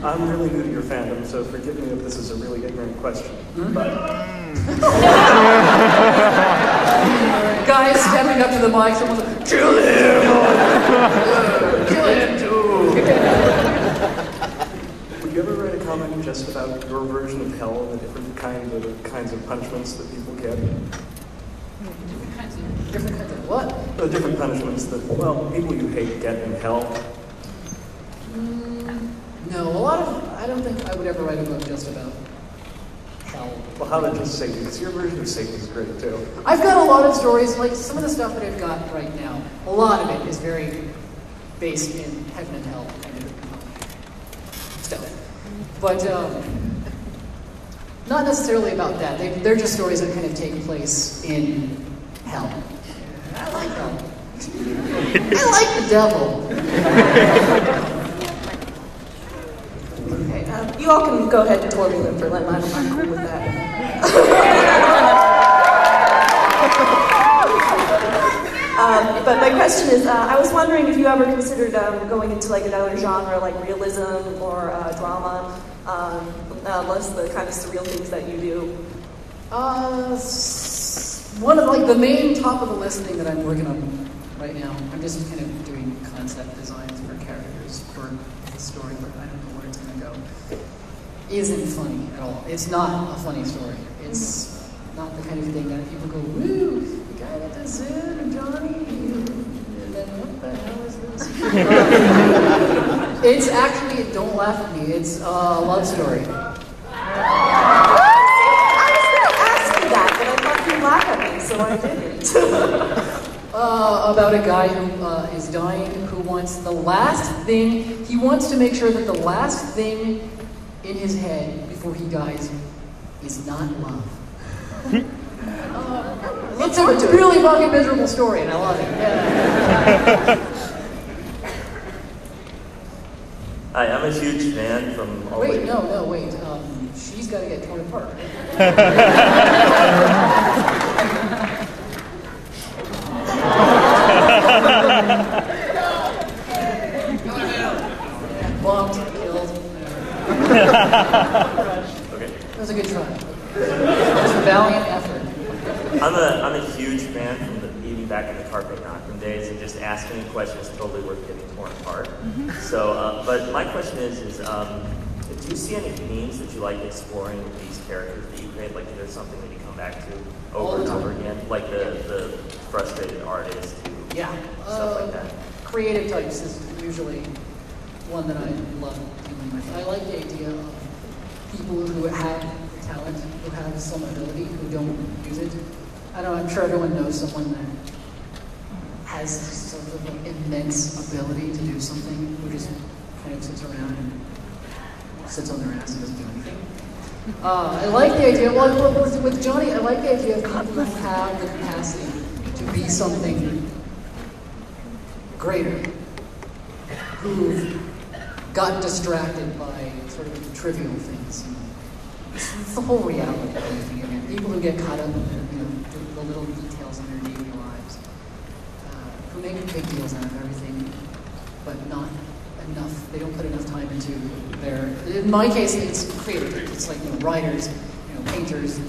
I'm really new to your fandom, so forgive me if this is a really ignorant question, but... Guys stepping up to the mic, someone's like, kill him! Kill him too! Would you ever write a comic just about your version of hell and the different kinds of punishments that people get? Different kinds of what? The different punishments that, well, people you hate get in hell. No, I don't think I would ever write a book just about hell. Well, how about just Satan? Because your version of Satan is great, too. I've got a lot of stories, like some of the stuff that I've got right now, a lot of it is very based in heaven and hell kind of stuff. But not necessarily about that. They're just stories that kind of take place in hell. I like hell. I like the devil. Okay, you all can go ahead and tour me them for Lent. I'm cool with that. But my question is, I was wondering if you ever considered going into like another genre, like realism or drama, less the kind of surreal things that you do. One of like the main top of the list thing that I'm working on right now. I'm just kind of doing concept designs for characters for the story, but I don't know where it's going to go. Isn't funny at all. It's not a funny story. It's not the kind of thing that people go, woo, the guy that does it, or Johnny, and then what the hell is this? It's actually, don't laugh at me, it's a love story. Laugh at me, so I didn't. About a guy who is dying, who wants the last thing, he wants to make sure that the last thing in his head before he dies is not love. It's a really fucking miserable story, and I love it. Yeah. Hi, I'm a huge fan from... Wait. She's got to get torn apart. Bumped, killed. Okay. That was a good try. It was a valiant effort. I'm a huge fan from even back in the carpet knocking days, and just asking a question is totally worth getting torn apart. So, but my question is do you see any themes that you like exploring with these characters that you create? Like, is there something that you come back to over and over again? Like the frustrated artist who stuff like that? Creative types is usually one that I love dealing with. I like the idea of people who have talent, who have some ability, who don't use it. I don't know, I'm sure everyone knows someone that has sort of like immense ability to do something, who just kind of sits around and sits on their ass and doesn't do anything. I like the idea, with Johnny, I like the idea of people who have the capacity to be something greater, who've got distracted by sort of trivial things. It's the whole reality of everything. Again. People who get caught up in the little details in their daily lives, who make big deals out of everything, but not enough. They don't put enough time into their. In my case, it's creative. It's like writers, painters,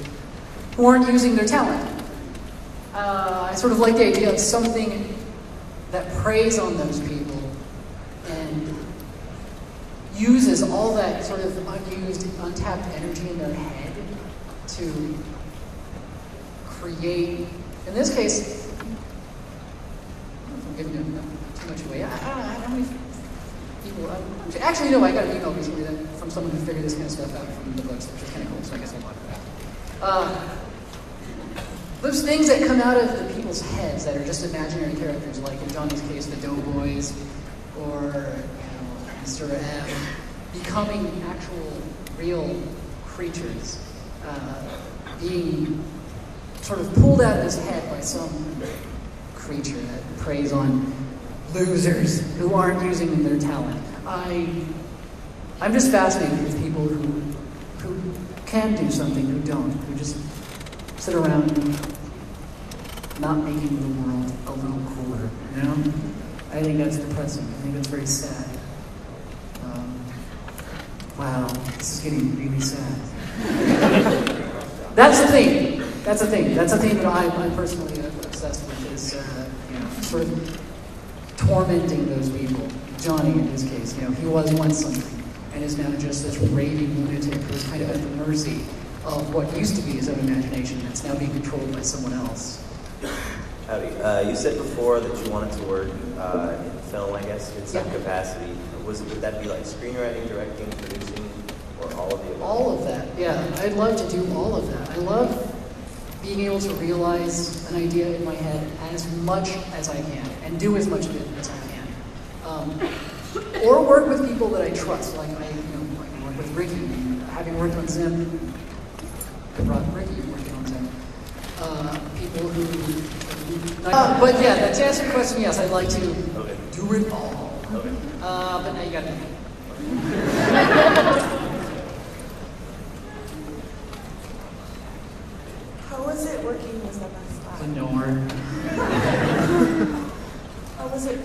who aren't using their talent. I sort of like the idea of something that preys on those people and uses all that sort of unused, untapped energy in their head to create. In this case, I'm giving too much away. I don't know how many people. Actually, no, I got an email recently from someone who figured this kind of stuff out from the books, which is kind of cool. So I guess I'll talk about that. Those things that come out of the people's heads that are just imaginary characters, like in Johnny's case, the Doughboys, or Mr. M, becoming actual, real creatures, being sort of pulled out of his head by some creature that preys on losers who aren't using their talent. I'm just fascinated with people who can do something, who don't, who just sit around not making the world a little cooler, I think that's depressing. I think that's very sad. Wow, this is getting really sad. That's the thing. That's the thing. That's the thing that I'm personally obsessed with is, sort of tormenting those people. Johnny, in his case, he was once something and is now just this raving lunatic who's kind of at the mercy of what used to be his own imagination that's now being controlled by someone else. Howdy. You said before that you wanted to work in film, I guess, in some capacity. Would that be like screenwriting, directing, producing, or all of the above? All of that, yeah. I'd love to do all of that. I love being able to realize an idea in my head as much as I can and do as much of it as I can. Or work with people that I trust, like I can work with Ricky, having worked on Zim. I brought Ricky working on Zim. People who... but yeah, to answer your question, yes, I'd like to do it all. Okay. But now you got me. How was it working with MSI? Lenore. How was it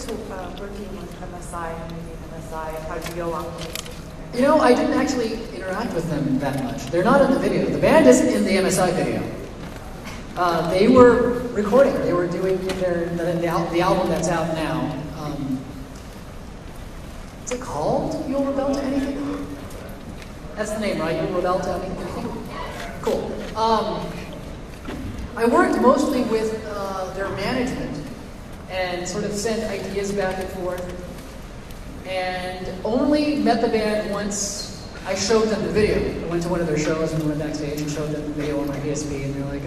working with MSI and maybe MSI? How did you go along with it? I didn't actually interact with them that much. They're not in the video. The band isn't in the MSI video. They were recording. They were doing the album that's out now. What's it called? You'll Rebel to Anything? That's the name, right? You'll Rebel to Anything? Cool. I worked mostly with their management and sort of sent ideas back and forth. And only met the band once I showed them the video. I went to one of their shows and went backstage and showed them the video on my PSP, and they're like,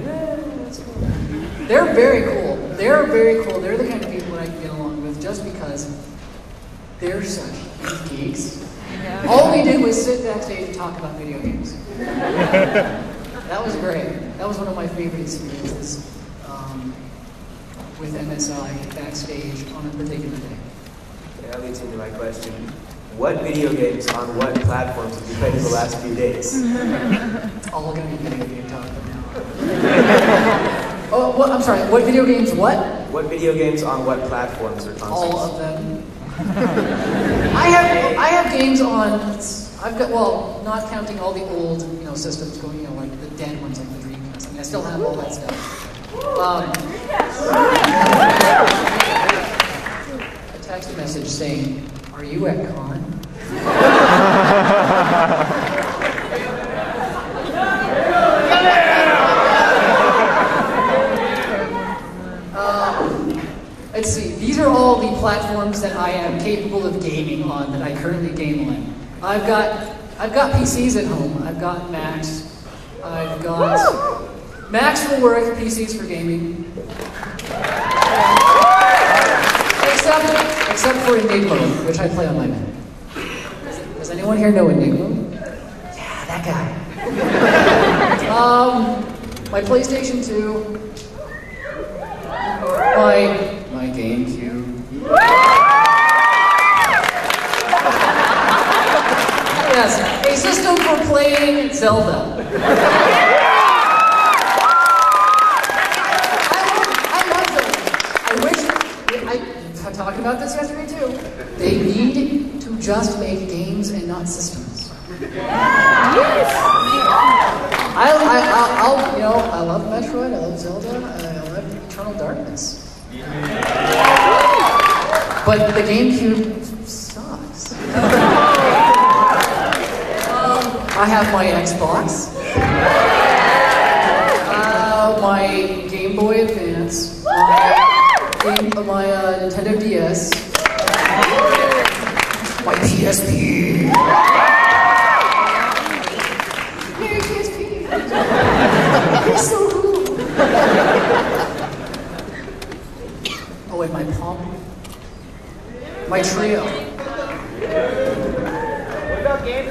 that's cool. They're very cool. They're very cool. They're the kind of people that I can get along with just because they're such geeks. Yeah. All we did was sit backstage and talk about video games. That was great. That was one of my favorite experiences with MSI backstage on a particular day. That leads into my question. What video games on what platforms have you played in the last few days? It's all going to be video game talk from now on. Oh, what? I'm sorry. What video games? What? What video games on what platforms or consoles? All of them. I have games on. I've got not counting all the old systems going like the dead ones like the Dreamcast. I mean, I still have all that stuff. I text a message saying, "Are you at con?" Let's see. These are all the platforms that I am capable of gaming on. That I currently game on. I've got PCs at home. I've got Macs. I've got Macs for work, PCs for gaming. Except for Enigma, which I play on my Mac. Does anyone here know Enigma? Yeah, that guy. My PlayStation 2. My GameCube. Yes, a system for playing Zelda. I love Zelda. I wish, I talked about this yesterday too. They need to just make games and not systems. I love Metroid, I love Zelda, I love Eternal Darkness. But the GameCube sucks. I have my Xbox, my Game Boy Advance, my Nintendo DS, my PSP. Yay, PSP! It's so cool. Oh, and my Palm, my Trio.